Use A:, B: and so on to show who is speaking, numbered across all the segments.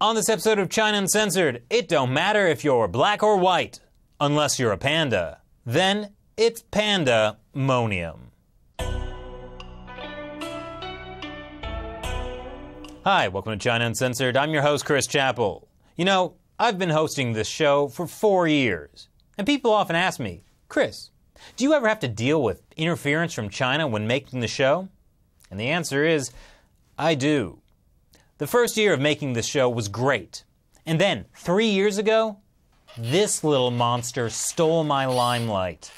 A: On this episode of China Uncensored, it don't matter if you're black or white, unless you're a panda. Then it's pandemonium. Hi, welcome to China Uncensored. I'm your host, Chris Chappell. You know, I've been hosting this show for 4 years, and people often ask me, Chris, do you ever have to deal with interference from China when making the show? And the answer is, I do. The first year of making this show was great. And then, 3 years ago, this little monster stole my limelight.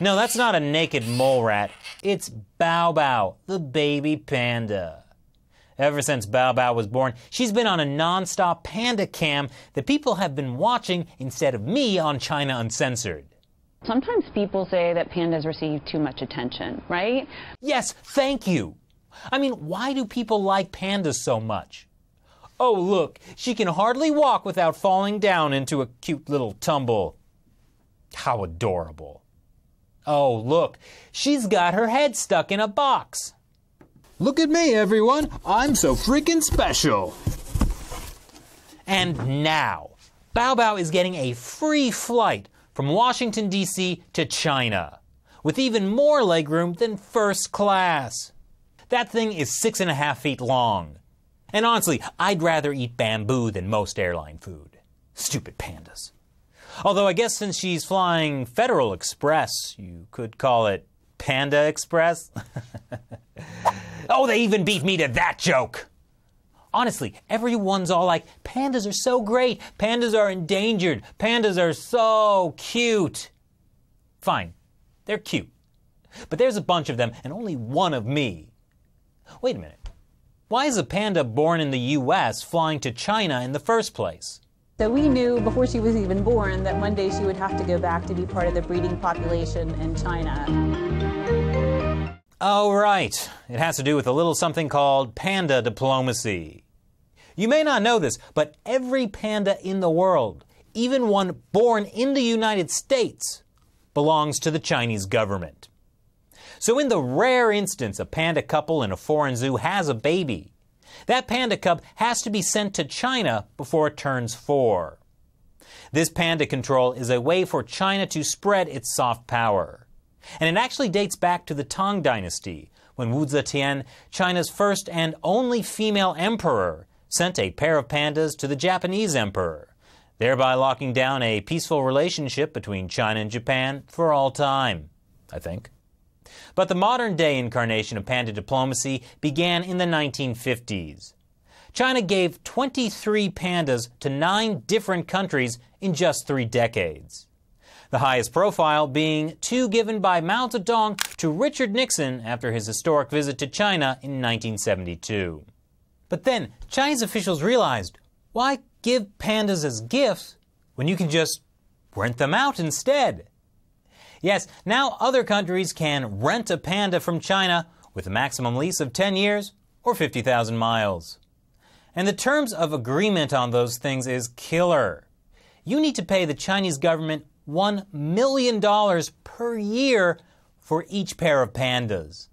A: No, that's not a naked mole rat. It's Bao Bao, the baby panda. Ever since Bao Bao was born, she's been on a non-stop panda cam that people have been watching instead of me on China Uncensored.
B: Sometimes people say that pandas receive too much attention, right?
A: Yes, thank you. I mean, why do people like pandas so much? Oh, look, she can hardly walk without falling down into a cute little tumble. How adorable. Oh, look, she's got her head stuck in a box. Look at me, everyone. I'm so freaking special. And now, Bao Bao is getting a free flight from Washington, D.C. to China, with even more legroom than first class. That thing is 6.5 feet long. And honestly, I'd rather eat bamboo than most airline food. Stupid pandas. Although I guess since she's flying Federal Express, you could call it Panda Express. Oh, they even beat me to that joke. Honestly, everyone's all like, pandas are so great, pandas are endangered, pandas are so cute. Fine, they're cute. But there's a bunch of them and only one of me. Wait a minute. Why is a panda born in the U.S. flying to China in the first place?
C: So we knew before she was even born that one day she would have to go back to be part of the breeding population in China.
A: Oh, right. It has to do with a little something called panda diplomacy. You may not know this, but every panda in the world, even one born in the United States, belongs to the Chinese government. So in the rare instance a panda couple in a foreign zoo has a baby, that panda cub has to be sent to China before it turns 4. This panda control is a way for China to spread its soft power. And it actually dates back to the Tang Dynasty, when Wu Zetian, China's first and only female emperor, sent a pair of pandas to the Japanese emperor, thereby locking down a peaceful relationship between China and Japan for all time, I think. But the modern-day incarnation of panda diplomacy began in the 1950s. China gave 23 pandas to 9 different countries in just 3 decades. The highest profile being 2 given by Mao Zedong to Richard Nixon after his historic visit to China in 1972. But then, Chinese officials realized, why give pandas as gifts when you can just rent them out instead? Yes, now other countries can rent a panda from China with a maximum lease of 10 years or 50,000 miles. And the terms of agreement on those things is killer. You need to pay the Chinese government $1 million per year for each pair of pandas.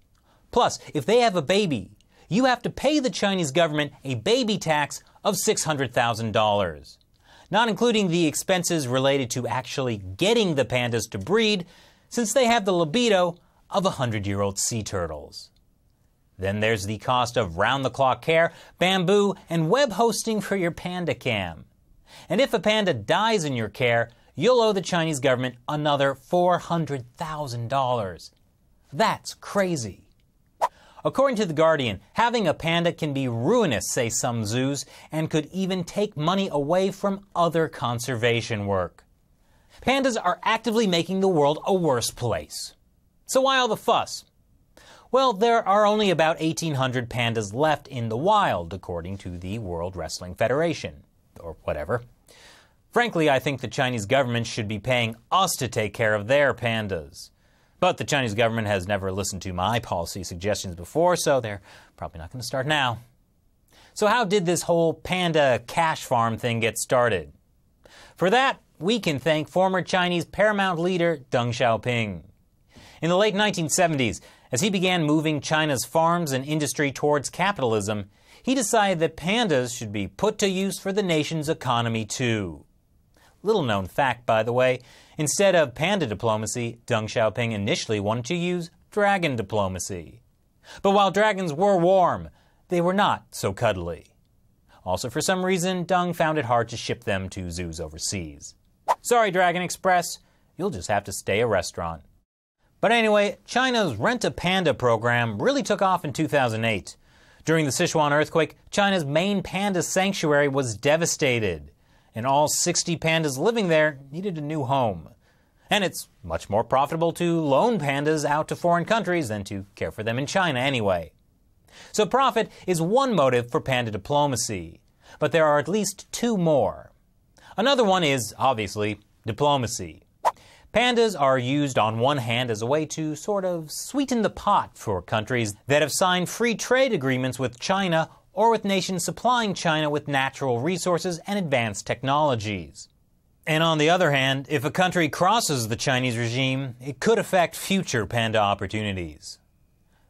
A: Plus, if they have a baby, you have to pay the Chinese government a baby tax of $600,000. Not including the expenses related to actually getting the pandas to breed, since they have the libido of 100-year-old sea turtles. Then there's the cost of round-the-clock care, bamboo, and web hosting for your panda cam. And if a panda dies in your care, you'll owe the Chinese government another $400,000. That's crazy. According to The Guardian, having a panda can be ruinous, say some zoos, and could even take money away from other conservation work. Pandas are actively making the world a worse place. So why all the fuss? Well, there are only about 1,800 pandas left in the wild, according to the World Wrestling Federation, or whatever. Frankly, I think the Chinese government should be paying us to take care of their pandas. But the Chinese government has never listened to my policy suggestions before, so they're probably not going to start now. So how did this whole panda cash farm thing get started? For that, we can thank former Chinese paramount leader Deng Xiaoping. In the late 1970s, as he began moving China's farms and industry towards capitalism, he decided that pandas should be put to use for the nation's economy too. Little known fact, by the way, instead of panda diplomacy, Deng Xiaoping initially wanted to use dragon diplomacy. But while dragons were warm, they were not so cuddly. Also, for some reason, Deng found it hard to ship them to zoos overseas. Sorry, Dragon Express, you'll just have to stay a restaurant. But anyway, China's Rent-a-Panda program really took off in 2008. During the Sichuan earthquake, China's main panda sanctuary was devastated, and all 60 pandas living there needed a new home. And it's much more profitable to loan pandas out to foreign countries than to care for them in China anyway. So profit is one motive for panda diplomacy, but there are at least two more. Another one is, obviously, diplomacy. Pandas are used on one hand as a way to sort of sweeten the pot for countries that have signed free trade agreements with China or with nations supplying China with natural resources and advanced technologies. And on the other hand, if a country crosses the Chinese regime, it could affect future panda opportunities.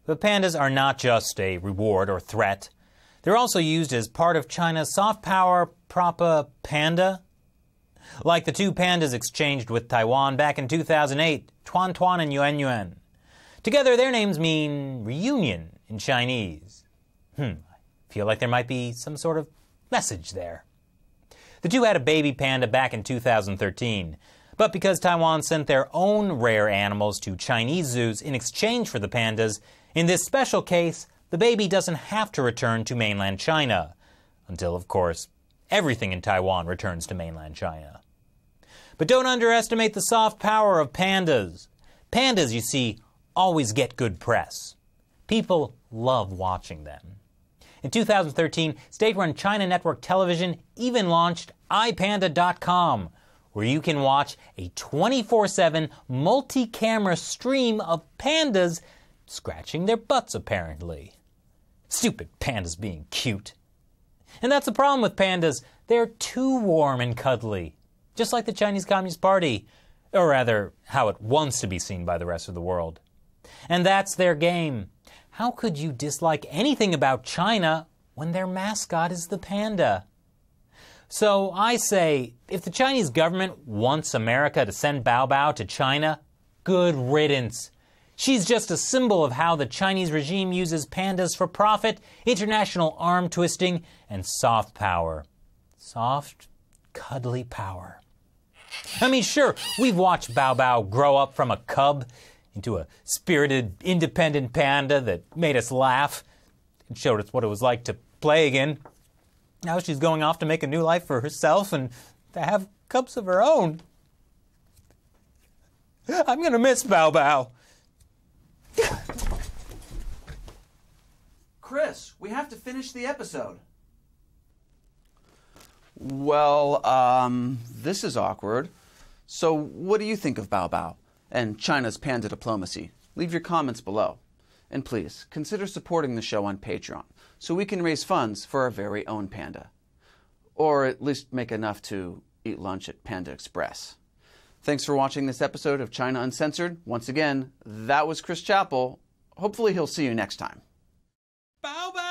A: But pandas are not just a reward or threat. They're also used as part of China's soft power propaganda. Like the two pandas exchanged with Taiwan back in 2008, Tuan Tuan and Yuan Yuan. Together their names mean reunion in Chinese. I feel like there might be some sort of message there. The two had a baby panda back in 2013, but because Taiwan sent their own rare animals to Chinese zoos in exchange for the pandas, in this special case, the baby doesn't have to return to mainland China, until, of course, everything in Taiwan returns to mainland China. But don't underestimate the soft power of pandas. Pandas, you see, always get good press. People love watching them. In 2013, state-run China Network Television even launched iPanda.com, where you can watch a 24/7 multi-camera stream of pandas scratching their butts, apparently. Stupid pandas being cute. And that's the problem with pandas. They're too warm and cuddly, just like the Chinese Communist Party, or rather, how it wants to be seen by the rest of the world. And that's their game. How could you dislike anything about China when their mascot is the panda? So I say, if the Chinese government wants America to send Bao Bao to China, good riddance. She's just a symbol of how the Chinese regime uses pandas for profit, international arm twisting, and soft power. Soft, cuddly power. I mean, sure, we've watched Bao Bao grow up from a cub into a spirited, independent panda that made us laugh and showed us what it was like to play again. Now she's going off to make a new life for herself and to have cubs of her own. I'm gonna miss Bao Bao.
D: Chris, we have to finish the episode.
E: Well, this is awkward. So what do you think of Bao Bao and China's panda diplomacy? Leave your comments below. And please, consider supporting the show on Patreon so we can raise funds for our very own panda. Or at least make enough to eat lunch at Panda Express. Thanks for watching this episode of China Uncensored. Once again, that was Chris Chappell. Hopefully he'll see you next time.
D: Bao Bao!